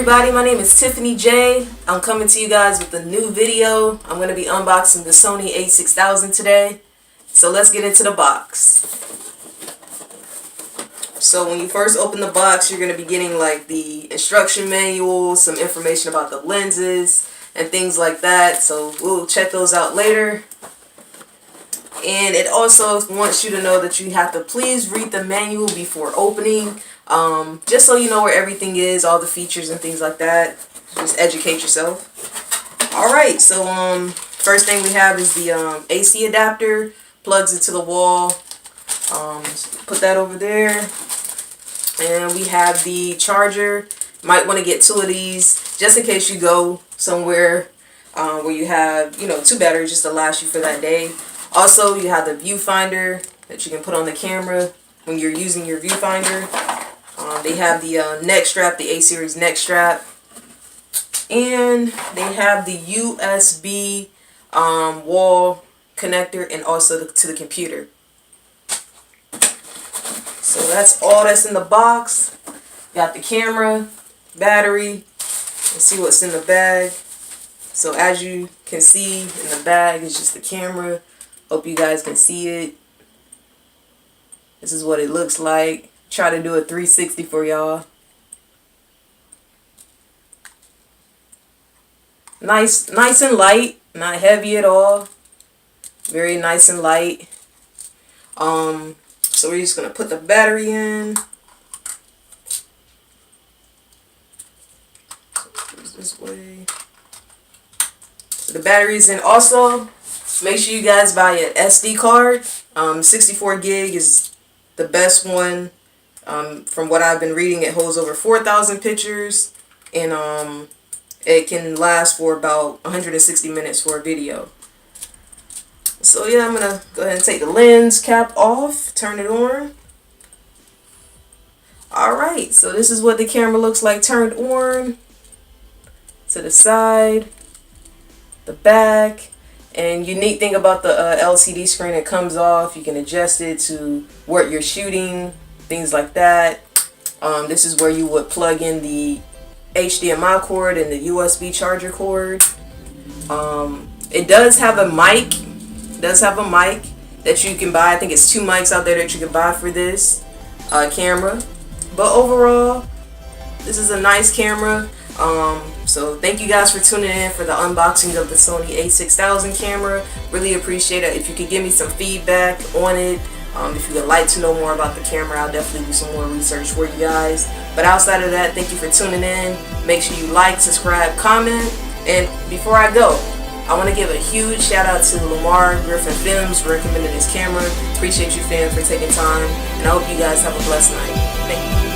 everybody, my name is Tiffany J. I'm coming to you guys with a new video. I'm going to be unboxing the Sony A6000 today. So let's get into the box. So when you first open the box, you're going to be getting like the instruction manual, some information about the lenses and things like that. So we'll check those out later. And it also wants you to know that you have to please read the manual before opening. Just so you know where everything is, all the features and things like that. Just educate yourself. Alright, so first thing we have is the AC adapter. Plugs into the wall. Put that over there. And we have the charger. Might want to get two of these just in case you go somewhere where you have, two batteries just to last you for that day. Also, you have the viewfinder that you can put on the camera when you're using your viewfinder. They have the neck strap, the A-series neck strap. And they have the USB wall connector and also to the computer. So that's all that's in the box. Got the camera, battery. Let's see what's in the bag. So as you can see in the bag is just the camera. Hope you guys can see it. This is what it looks like. Try to do a 360 for y'all. Nice and light, not heavy at all. Very nice and light. So we're just gonna put the battery in. This way. So the battery's in. Also, make sure you guys buy an SD card. 64 gig is the best one. From what I've been reading, it holds over 4,000 pictures, and it can last for about 160 minutes for a video. So yeah, I'm gonna go ahead and take the lens cap off, turn it on. Alright, so this is what the camera looks like turned on. To the side, the back. And unique thing about the LCD screen, it comes off. You can adjust it to what you're shooting, things like that. This is where you would plug in the HDMI cord and the USB charger cord. It does have a mic. That you can buy. I think it's 2 mics out there that you can buy for this camera. But overall, this is a nice camera. So thank you guys for tuning in for the unboxing of the Sony A6000 camera. Really appreciate it. If you could give me some feedback on it, if you would like to know more about the camera, I'll definitely do some more research for you guys. But outside of that, thank you for tuning in. Make sure you like, subscribe, comment. And before I go, I want to give a huge shout out to Lamar Griffin Films for recommending this camera. Appreciate you, fam, for taking time. And I hope you guys have a blessed night. Thank you.